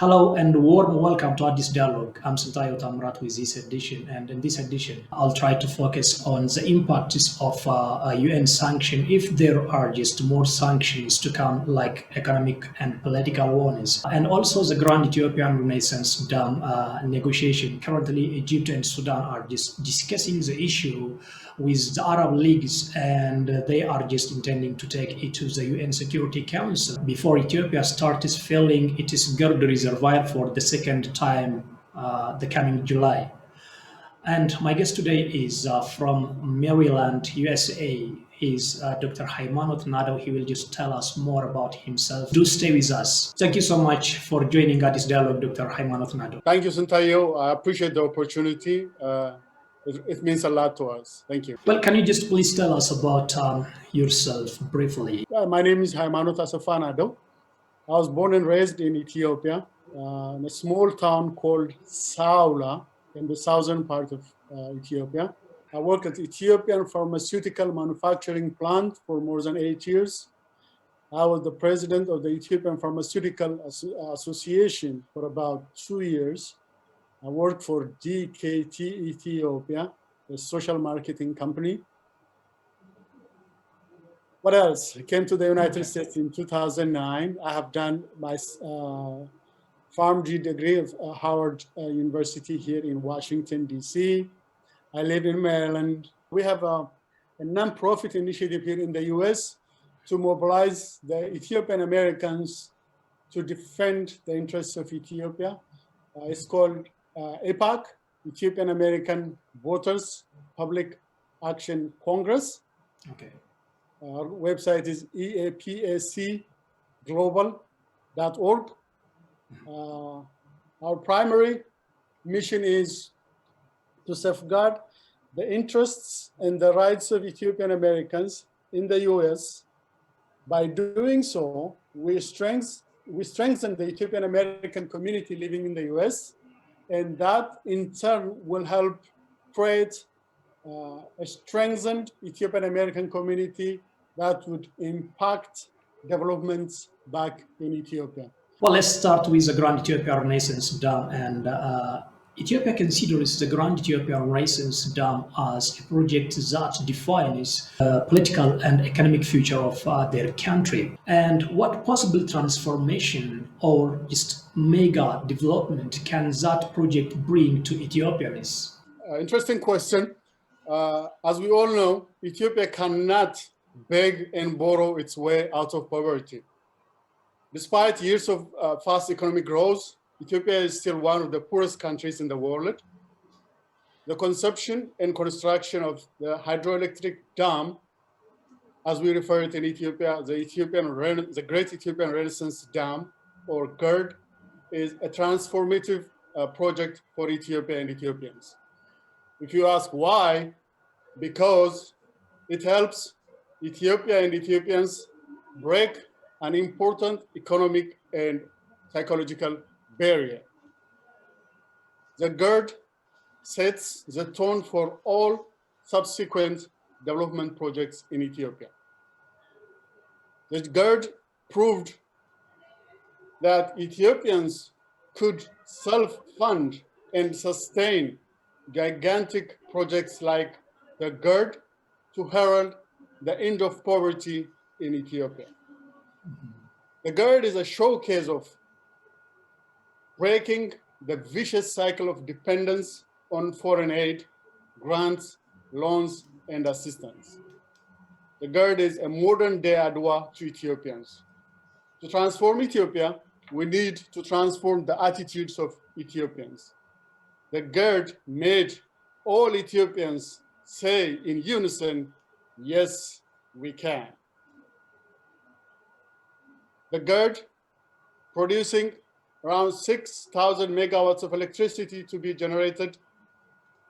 Hello and warm welcome to Addis Dialogue. I'm Santayo Tamrat with this edition, and in this edition, I'll try to focus on the impacts of a UN sanction if there are just more sanctions to come, like economic and political ones, and also the Grand Ethiopian Renaissance Dam negotiation. Currently, Egypt and Sudan are just discussing the issue with the Arab leagues, and they are just intending to take it to the UN Security Council before Ethiopia starts filling its GERD reservoir for the second time the coming July. And my guest today is from Maryland, USA. Is Dr. Haimanot Nado. He will just tell us more about himself. Do stay with us. Thank you so much for joining this dialogue, Dr. Haimanot Nado. Thank you, Santayo. I appreciate the opportunity. It means a lot to us. Thank you. Well, can you just please tell us about yourself briefly? My name is Haimanot Asafanado. I was born and raised in Ethiopia, in a small town called Saula in the southern part of Ethiopia. I worked at Ethiopian pharmaceutical manufacturing plant for more than 8 years. I was the president of the Ethiopian Pharmaceutical Association for about 2 years. I worked for DKT Ethiopia, a social marketing company. What else? I came to the United States in 2009. I have done my PharmD degree at Howard University here in Washington, D.C. I live in Maryland. We have a nonprofit initiative here in the U.S. to mobilize the Ethiopian Americans to defend the interests of Ethiopia. It's called APAC, Ethiopian American Voters Public Action Congress. Okay. Our website is eapacglobal.org. Our primary mission is to safeguard the interests and the rights of Ethiopian Americans in the U.S. By doing so, we strengthen the Ethiopian American community living in the U.S., and that in turn will help create a strengthened Ethiopian American community that would impact developments back in Ethiopia. Well, let's start with the Grand Ethiopian Renaissance Dam. And Ethiopia considers the Grand Ethiopian Renaissance Dam as a project that defines the political and economic future of their country. And what possible transformation or just mega development can that project bring to Ethiopians? Interesting question. As we all know, Ethiopia cannot beg and borrow its way out of poverty. Despite years of fast economic growth, Ethiopia is still one of the poorest countries in the world. The conception and construction of the hydroelectric dam, as we refer it in Ethiopia, the Great Ethiopian Renaissance Dam, or GERD, is a transformative project for Ethiopia and Ethiopians. If you ask why, because it helps Ethiopia and Ethiopians break an important economic and psychological barrier. The GERD sets the tone for all subsequent development projects in Ethiopia. The GERD proved that Ethiopians could self-fund and sustain gigantic projects like the GERD to herald the end of poverty in Ethiopia. The GERD is a showcase of breaking the vicious cycle of dependence on foreign aid, grants, loans, and assistance. The GERD is a modern-day Adwa to Ethiopians. To transform Ethiopia, we need to transform the attitudes of Ethiopians. The GERD made all Ethiopians say in unison, yes, we can. The GERD, producing around 6,000 megawatts of electricity to be generated,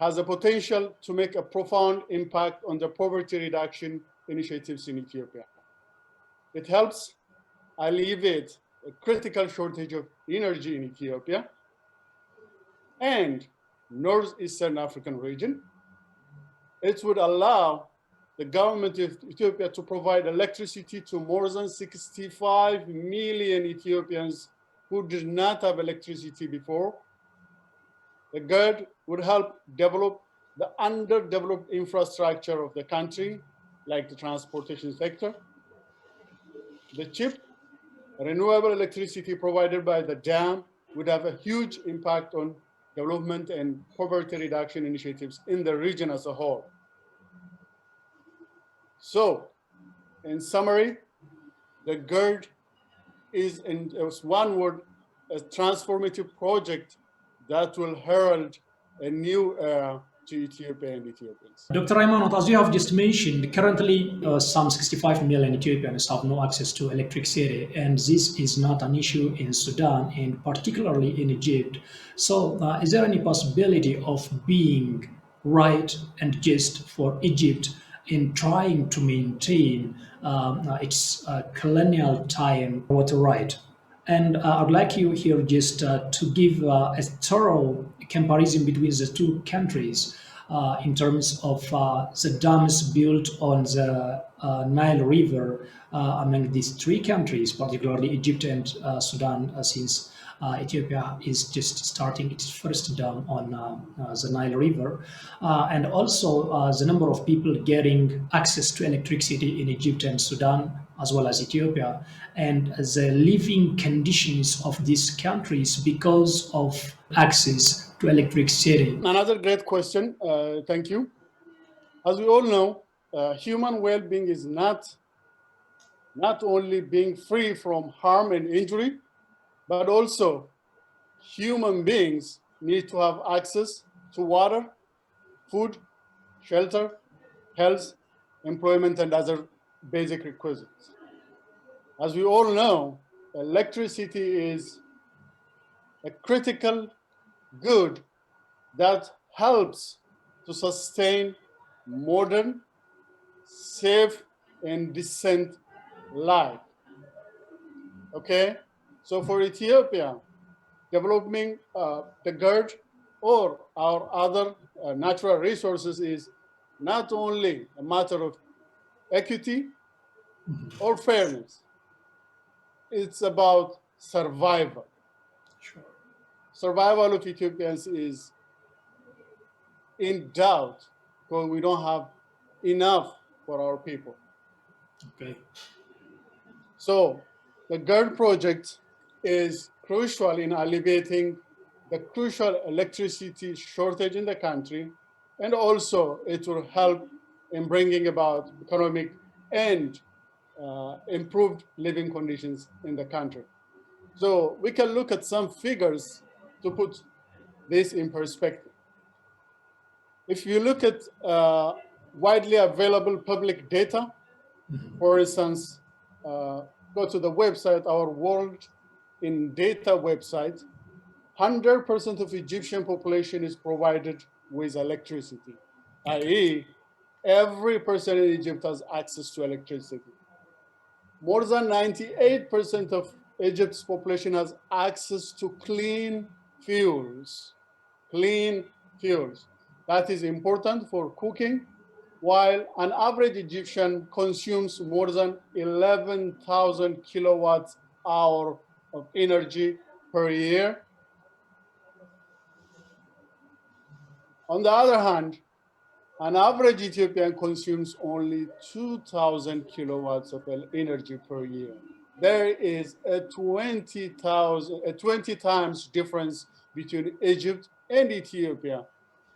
has the potential to make a profound impact on the poverty reduction initiatives in Ethiopia. It helps alleviate a critical shortage of energy in Ethiopia and northeastern African region. It would allow the government of Ethiopia to provide electricity to more than 65 million Ethiopians who did not have electricity before. The GERD would help develop the underdeveloped infrastructure of the country, like the transportation sector. The cheap renewable electricity provided by the dam would have a huge impact on development and poverty reduction initiatives in the region as a whole. So, in summary, the GERD is, in one word, a transformative project that will herald a new era to Ethiopia and Ethiopians. Dr. Raimanot, as you have just mentioned, currently some 65 million Ethiopians have no access to electricity, and this is not an issue in Sudan and particularly in Egypt. So, is there any possibility of being right and just for Egypt in trying to maintain its colonial time water right? And I'd like you here just to give a thorough comparison between the two countries in terms of the dams built on the Nile River among these three countries, particularly Egypt and Sudan, since Ethiopia is just starting its first dam on the Nile River, and also the number of people getting access to electricity in Egypt and Sudan, as well as Ethiopia, and the living conditions of these countries because of access to electricity. Another great question. Thank you. As we all know, human well-being is not only being free from harm and injury, but also human beings need to have access to water, food, shelter, health, employment, and other basic requisites. As we all know, electricity is a critical good that helps to sustain modern, safe, and decent life. Okay? So for Ethiopia, developing the GERD or our other natural resources is not only a matter of equity or fairness, it's about survival. Sure. Survival of Ethiopians is in doubt because we don't have enough for our people. Okay. So the GERD project is crucial in alleviating the crucial electricity shortage in the country, and also it will help in bringing about economic and improved living conditions in the country. So we can look at some figures to put this in perspective. If you look at widely available public data, for instance, go to the website, our World in Data website, 100% of Egyptian population is provided with electricity, i.e., every person in Egypt has access to electricity. More than 98% of Egypt's population has access to clean fuels. Clean fuels. That is important for cooking, while an average Egyptian consumes more than 11,000 kilowatts hour of energy per year. On the other hand, an average Ethiopian consumes only 2,000 kilowatts of energy per year. There is a 20 times difference between Egypt and Ethiopia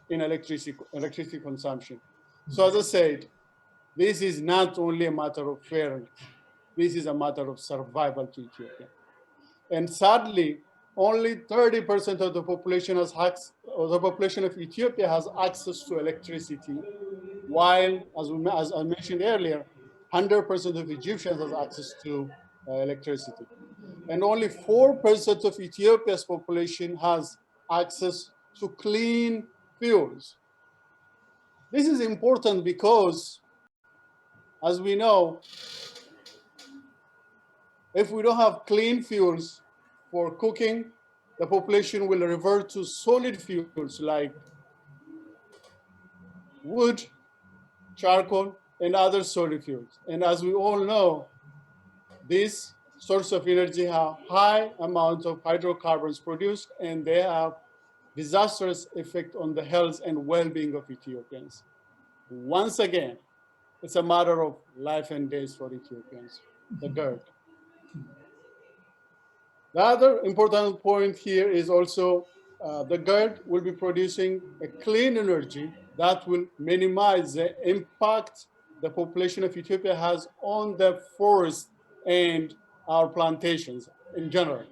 in electricity consumption. So as I said, this is not only a matter of fairness. This is a matter of survival to Ethiopia. And sadly, only 30% of the population has the population of Ethiopia has access to electricity, while, as I mentioned earlier, 100% of Egyptians has access to electricity. And only 4% of Ethiopia's population has access to clean fuels. This is important because, as we know, if we don't have clean fuels for cooking, the population will revert to solid fuels like wood, charcoal, and other solid fuels. And as we all know, this source of energy have high amount of hydrocarbons produced, and they have disastrous effect on the health and well-being of Ethiopians. Once again, it's a matter of life and death for Ethiopians, the GERD. The other important point here is also the GERD will be producing a clean energy that will minimize the impact the population of Ethiopia has on the forest and our plantations in general.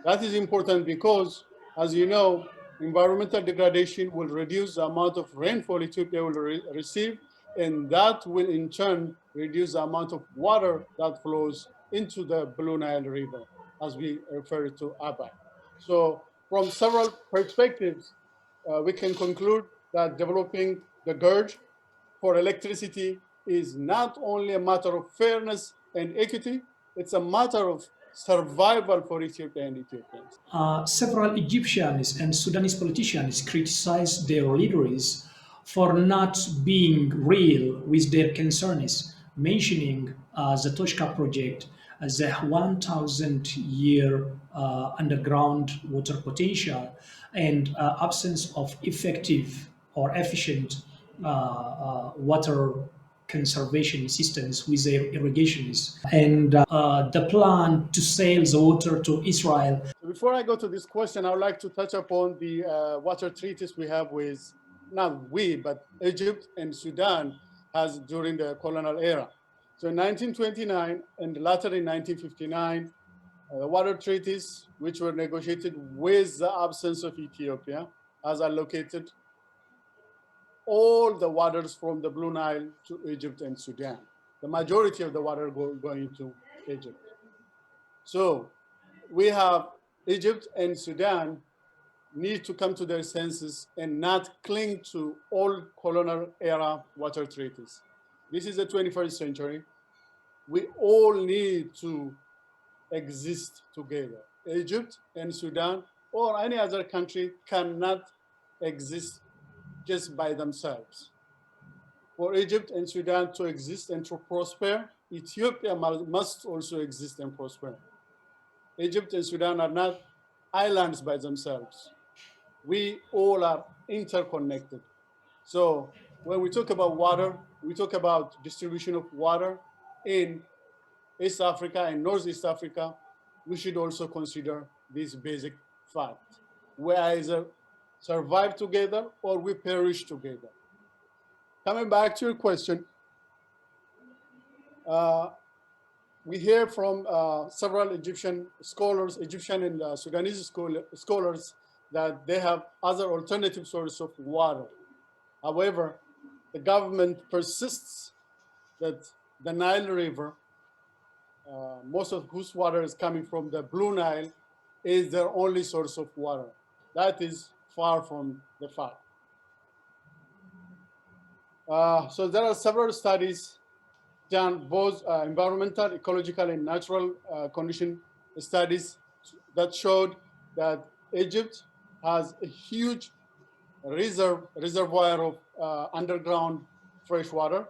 That is important because, as you know, environmental degradation will reduce the amount of rainfall Ethiopia will receive, and that will in turn reduce the amount of water that flows into the Blue Nile River, as we refer to Abai. So from several perspectives, we can conclude that developing the GERD for electricity is not only a matter of fairness and equity, it's a matter of survival for Ethiopia and Ethiopians. Several Egyptians and Sudanese politicians criticized their leaders for not being real with their concerns, mentioning the Toshka project as a 1,000-year underground water potential and absence of effective or efficient water conservation systems with their irrigations and the plan to sell the water to Israel. So before I go to this question, I would like to touch upon the water treaties we have with, not we, but Egypt and Sudan has during the colonial era. So in 1929 and later in 1959, the water treaties, which were negotiated with the absence of Ethiopia, has allocated all the waters from the Blue Nile to Egypt and Sudan. The majority of the water going to Egypt. So we have Egypt and Sudan need to come to their senses and not cling to old colonial era water treaties. This is the 21st century. We all need to exist together. Egypt and Sudan or any other country cannot exist just by themselves. For Egypt and Sudan to exist and to prosper, Ethiopia must also exist and prosper. Egypt and Sudan are not islands by themselves. We all are interconnected. So when we talk about water, we talk about distribution of water in East Africa and Northeast Africa. We should also consider this basic fact. We either survive together or we perish together. Coming back to your question, we hear from several Egyptian scholars, Egyptian and Sudanese scholars, that they have other alternative sources of water. However, the government persists that the Nile River, most of whose water is coming from the Blue Nile, is their only source of water. That is far from the fact. So there are several studies done, both environmental, ecological, and natural condition studies that showed that Egypt has a huge reservoir of underground fresh water.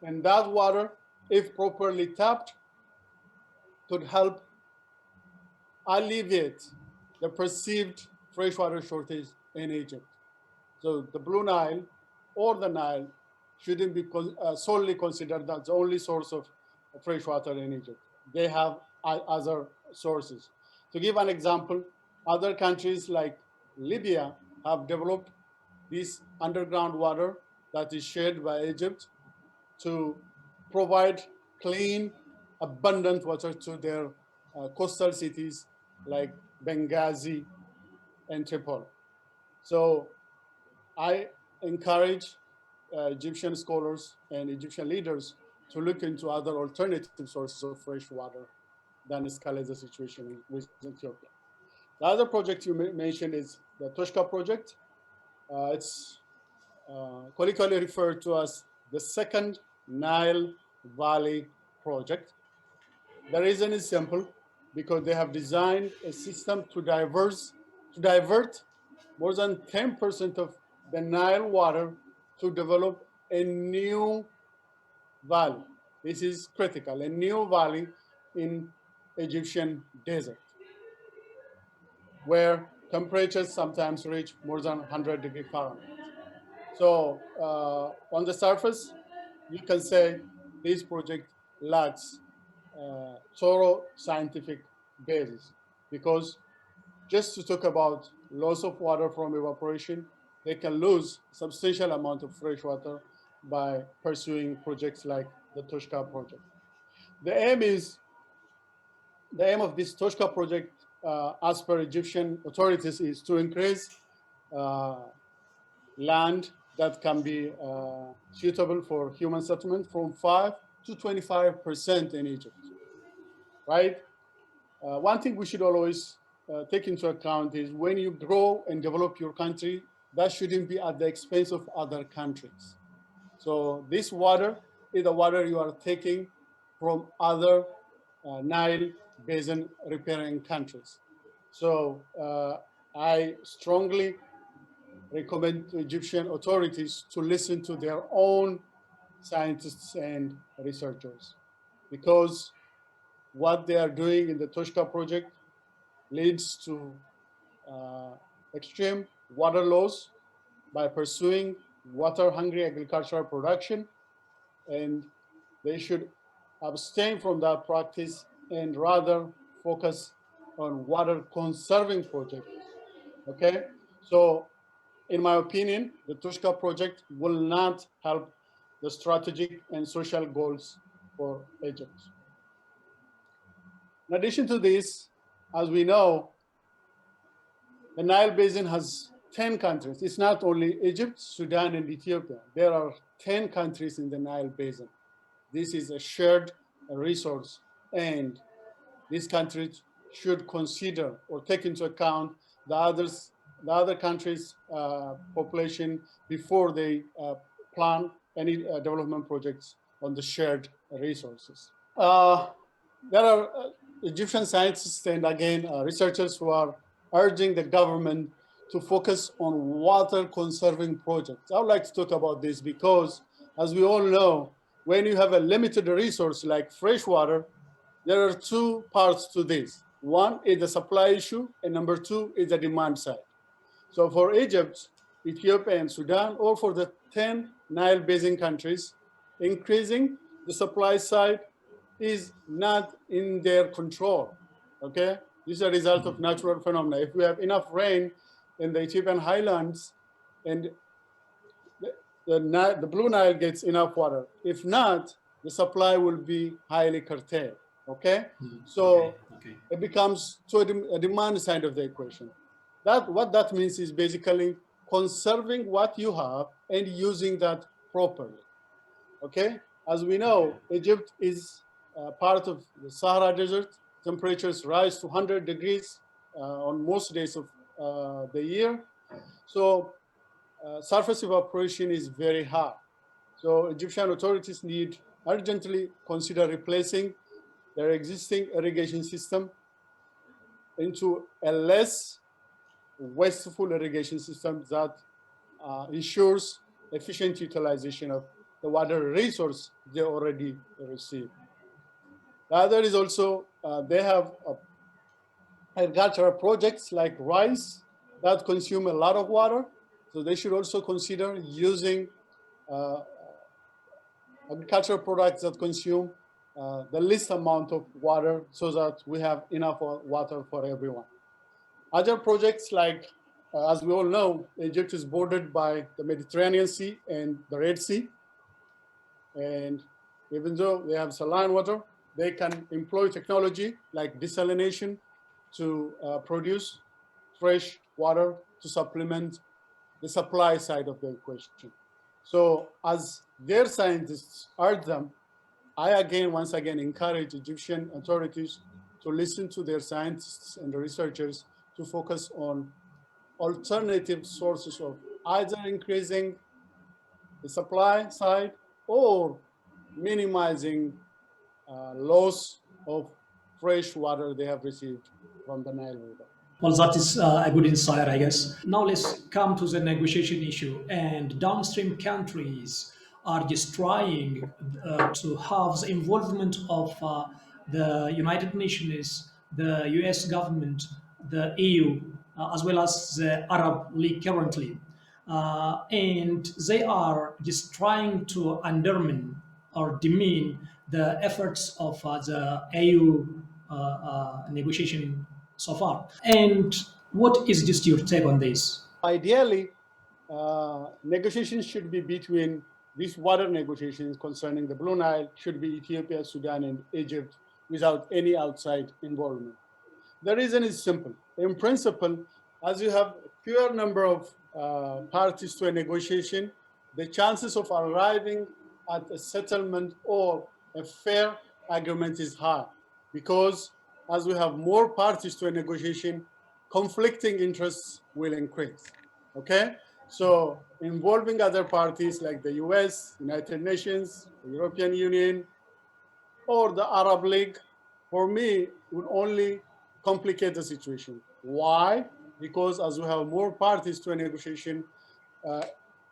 And that water, if properly tapped, could help alleviate the perceived freshwater shortage in Egypt. So the Blue Nile or the Nile shouldn't be solely considered as the only source of fresh water in Egypt. They have other sources. To give an example, other countries like Libya have developed this underground water that is shared by Egypt to provide clean, abundant water to their coastal cities like Benghazi and Tripoli. So I encourage Egyptian scholars and Egyptian leaders to look into other alternative sources of fresh water than escalate the situation with Ethiopia. The other project you mentioned is the Toshka project. It's colloquially referred to as the second Nile Valley project. The reason is simple, because they have designed a system to divert more than 10% of the Nile water to develop a new valley. This is critical, a new valley in Egyptian desert, where temperatures sometimes reach more than 100 degrees Fahrenheit. So on the surface, you can say this project lacks thorough scientific basis, because just to talk about loss of water from evaporation, they can lose substantial amount of fresh water by pursuing projects like the Toshka project. The aim is the aim of this Toshka project, as per Egyptian authorities, is to increase uh, land that can be suitable for human settlement from 5 to 25% in Egypt, right? One thing we should always take into account is when you grow and develop your country, that shouldn't be at the expense of other countries. So this water is the water you are taking from other Nile basin riparian countries. So I strongly recommend to Egyptian authorities to listen to their own scientists and researchers, because what they are doing in the Toshka project leads to uh, extreme water loss by pursuing water-hungry agricultural production, and they should abstain from that practice and rather focus on water conserving projects. Okay, so in my opinion, the Tushka project will not help the strategic and social goals for Egypt. In addition to this, as we know, the Nile Basin has 10 countries. It's not only Egypt, Sudan, and Ethiopia. There are 10 countries in the Nile Basin. This is a shared resource, and these countries should consider or take into account the other countries' population before they plan any development projects on the shared resources. There are Egyptian scientists and again researchers who are urging the government to focus on water conserving projects. I would like to talk about this because, as we all know, when you have a limited resource like fresh water, there are two parts to this. One is the supply issue, and number two is the demand side. So for Egypt, Ethiopia, and Sudan, or for the 10 Nile Basin countries, increasing the supply side is not in their control. Okay, this is a result of natural phenomena. If we have enough rain in the Ethiopian highlands, and the Blue Nile gets enough water. If not, the supply will be highly curtailed. Okay, so Okay. it becomes to a demand side of the equation. That what that means is basically conserving what you have and using that properly. Okay, as we know, Egypt is part of the Sahara Desert. Temperatures rise to 100 degrees on most days of the year. So surface evaporation is very high. So Egyptian authorities need urgently consider replacing their existing irrigation system into a less wasteful irrigation system that ensures efficient utilization of the water resource they already receive. The other is also they have agricultural projects like rice that consume a lot of water, so they should also consider using uh, agricultural products that consume the least amount of water so that we have enough water for everyone. Other projects like, as we all know, Egypt is bordered by the Mediterranean Sea and the Red Sea. And even though they have saline water, they can employ technology like desalination to produce fresh water to supplement the supply side of the equation. So as their scientists urge them, I once again encourage Egyptian authorities to listen to their scientists and researchers to focus on alternative sources of either increasing the supply side or minimizing loss of fresh water they have received from the Nile River. Well, that is a good insight, I guess. Now let's come to the negotiation issue. And downstream countries are just trying to have the involvement of the United Nations, the US government, the EU, as well as the Arab League currently. And they are just trying to undermine or demean the efforts of the AU negotiation so far. And what is just your take on this? Ideally, negotiations should be between these water negotiations concerning the Blue Nile should be Ethiopia, Sudan, and Egypt without any outside involvement. The reason is simple. In principle, as you have a fewer number of parties to a negotiation, the chances of arriving at a settlement or a fair agreement is high because as we have more parties to a negotiation, conflicting interests will increase. Okay? So involving other parties like the US, United Nations, the European Union, or the Arab League, for me, would only complicate the situation. Why? Because as we have more parties to a negotiation,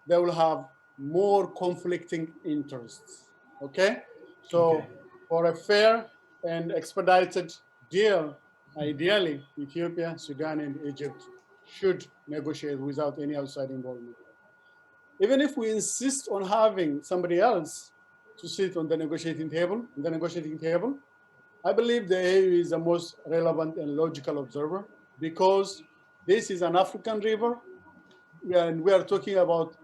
they will have more conflicting interests. Okay? So Okay. for a fair and expedited deal, ideally, Ethiopia, Sudan, and Egypt should negotiate without any outside involvement. Even if we insist on having somebody else to sit on the negotiating table, I believe the AU is the most relevant and logical observer because this is an African river, and we are talking about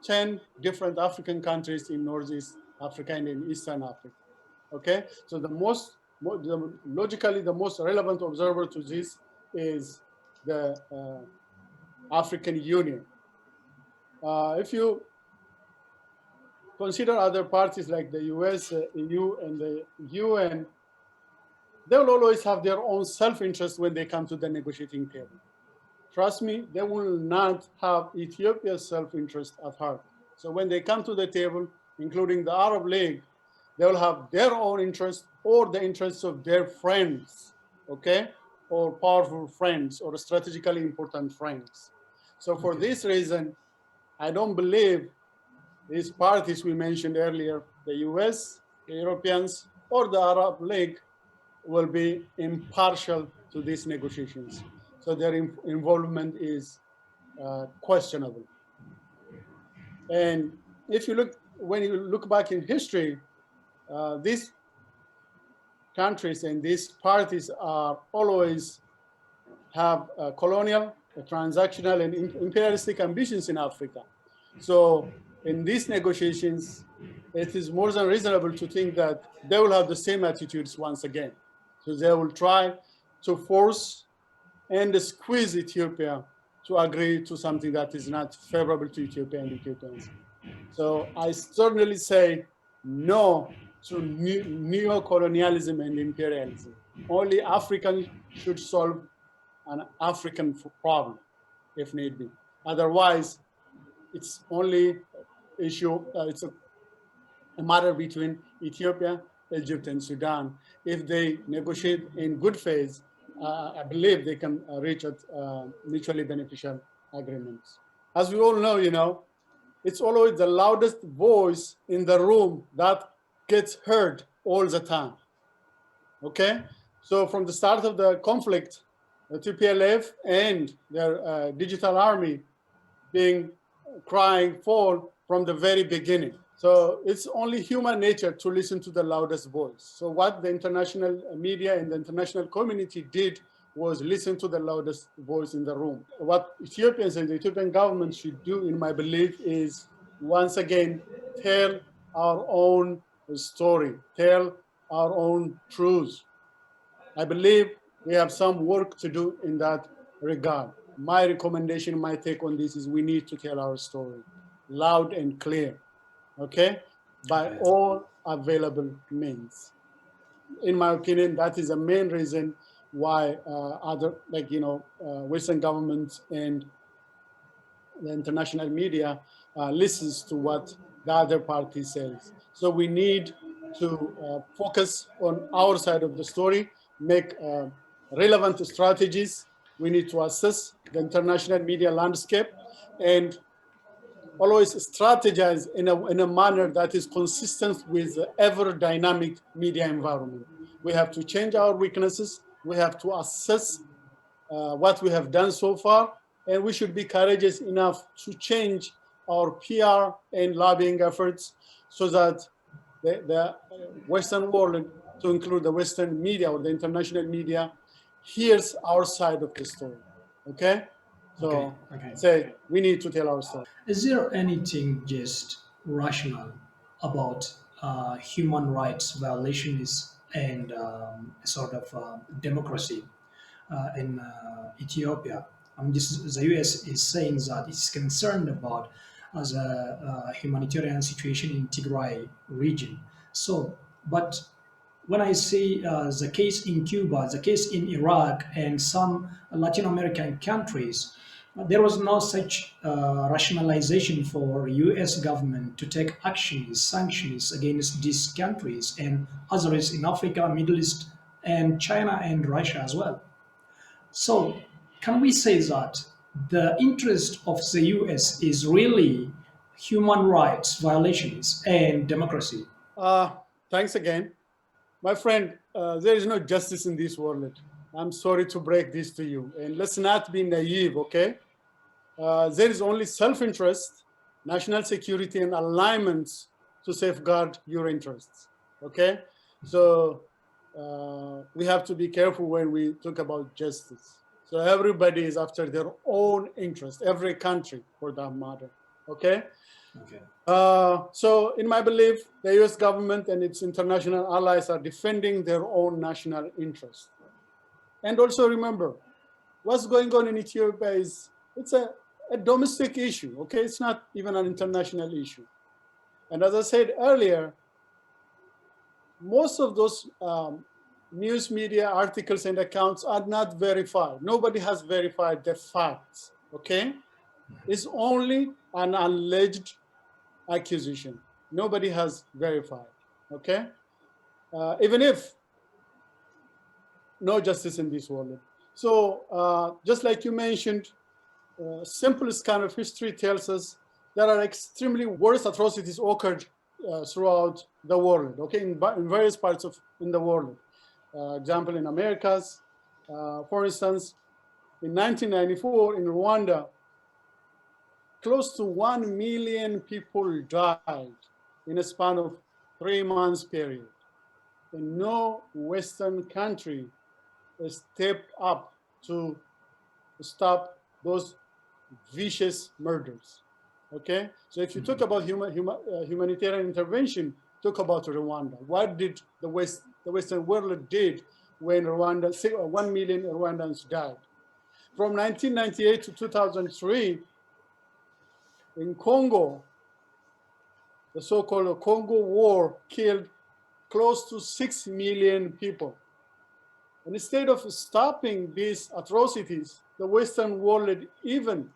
10 different African countries in Northeast Africa and in Eastern Africa. Okay, so logically the most relevant observer to this is the African Union. If you consider other parties like the US, EU, and the UN, they will always have their own self-interest when they come to the negotiating table. Trust me, they will not have Ethiopia's self-interest at heart. So when they come to the table, including the Arab League, they will have their own interest or the interests of their friends, okay? Or powerful friends or strategically important friends. So for this reason, I don't believe these parties we mentioned earlier, the US, the Europeans, or the Arab League, will be impartial to these negotiations. So their involvement is questionable. And if you look, when you look back in history, these countries and these parties are always have colonial, transactional, and imperialistic ambitions in Africa. So in these negotiations, it is more than reasonable to think that they will have the same attitudes once again. So they will try to force and squeeze Ethiopia to agree to something that is not favorable to Ethiopia and Ethiopians. So I certainly say no to neo-colonialism and imperialism. Only Africans should solve an African problem, if need be. Otherwise, it's only issue, it's a matter between Ethiopia, Egypt, and Sudan. If they negotiate in good faith, I believe they can reach mutually beneficial agreements. As we all know, it's always the loudest voice in the room that gets heard all the time. Okay? So from the start of the conflict, the TPLF and their digital army being crying fall from the very beginning. So it's only human nature to listen to the loudest voice. So what the international media and the international community did was listen to the loudest voice in the room. What Ethiopians and the Ethiopian government should do, in my belief, is once again tell our own story, tell our own truths. I believe we have some work to do in that regard. My recommendation, my take on this is we need to tell our story loud and clear, okay, by all available means. In my opinion, that is the main reason why other, like, Western governments and the international media listens to what the other party says. So we need to focus on our side of the story, make relevant strategies. We need to assess the international media landscape and always strategize in a manner that is consistent with the ever dynamic media environment. We have to change our weaknesses. We have to assess what we have done so far, and we should be courageous enough to change our PR and lobbying efforts so that the Western world, to include the Western media or the international media, hears our side of the story. Okay? Okay, So okay. say we need to tell our story. Is there anything just rational about human rights violations and sort of democracy in Ethiopia? The U.S. is saying that it's concerned about as a humanitarian situation in Tigray region. So, but when I see the case in Cuba, the case in Iraq, and some Latin American countries, there was no such rationalization for U.S. government to take actions, sanctions against these countries and others in Africa, Middle East, and China and Russia as well. So, can we say that the interest of the U.S. is really human rights violations and democracy? Thanks again. My friend, there is no justice in this world. I'm sorry to break this to you. And let's not be naive, okay? There is only self-interest, national security, and alignments to safeguard your interests, okay? So we have to be careful when we talk about justice. So everybody is after their own interest, every country for that matter, okay? Okay. So in my belief, the US government and its international allies are defending their own national interest. And also remember, what's going on in Ethiopia is it's a domestic issue, okay? It's not even an international issue. And as I said earlier, most of those news media articles and accounts are not verified. Nobody has verified the facts, okay? It's only an alleged accusation. Nobody has verified, okay? Even if no justice in this world. So just like you mentioned, simplest kind of history tells us there are extremely worse atrocities occurred throughout the world, okay, in various parts of in the world. Example in Americas, for instance, in 1994 in Rwanda, close to 1 million people died in a span of 3 months period. And no Western country stepped up to stop those vicious murders. Okay, so if you talk about humanitarian intervention, talk about Rwanda. What did the Western world did when Rwanda 1 million Rwandans died? From 1998 to 2003, in Congo, the so-called Congo War killed close to 6 million people. And instead of stopping these atrocities, the Western world even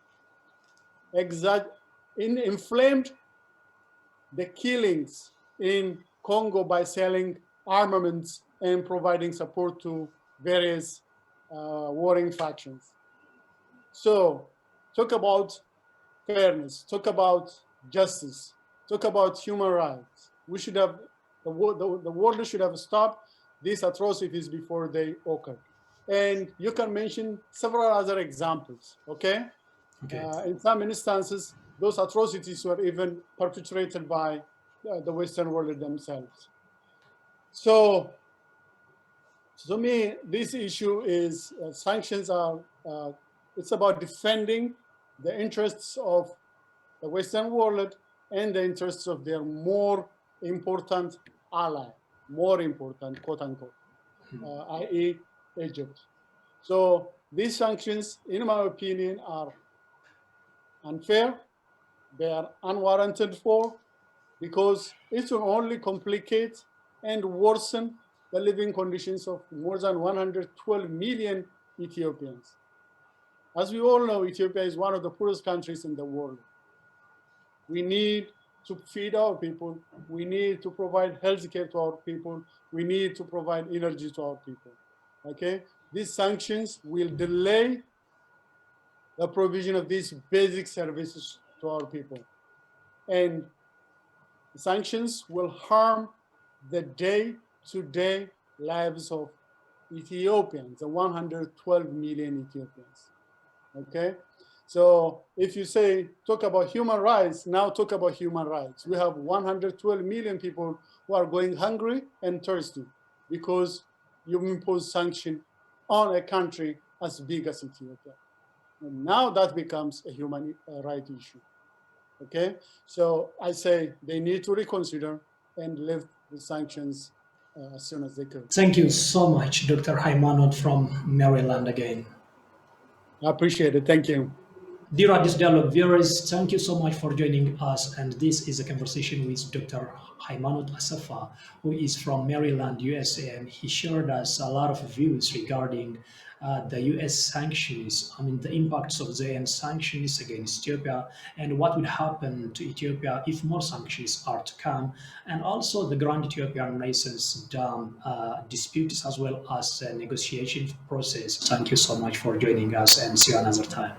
inflamed the killings in Congo by selling armaments and providing support to various warring factions. So talk about fairness, talk about justice, talk about human rights. We should have, the world should have stopped these atrocities before they occurred. And you can mention several other examples, okay? Okay. In some instances, those atrocities were even perpetrated by the Western world themselves. So, to me, this issue is sanctions are, it's about defending the interests of the Western world and the interests of their more important ally, more important, quote unquote, i.e., Egypt. So these sanctions, in my opinion, are unfair, they are unwarranted for, because it will only complicate and worsen the living conditions of more than 112 million Ethiopians. As we all know, Ethiopia is one of the poorest countries in the world. We need to feed our people. We need to provide health care to our people. We need to provide energy to our people. Okay? These sanctions will delay the provision of these basic services to our people. And sanctions will harm the day-to-day lives of Ethiopians, the 112 million Ethiopians. Okay, so if you say talk about human rights, now talk about human rights. We have 112 million people who are going hungry and thirsty because you impose sanction on a country as big as Ethiopia. And now that becomes a human right issue. Okay, so I say they need to reconsider and lift the sanctions as soon as they can. Thank you so much, Dr. Haimanot from Maryland again. I appreciate it. Thank you. Dear Addis Dialogue viewers, thank you so much for joining us. And this is a conversation with Dr. Haimanot Asafa, who is from Maryland, USA, and he shared us a lot of views regarding the US sanctions, the impacts of the UN sanctions against Ethiopia, and what would happen to Ethiopia if more sanctions are to come, and also the Grand Ethiopian Renaissance Dam disputes as well as the negotiation process. Thank you so much for joining us, and see you another time.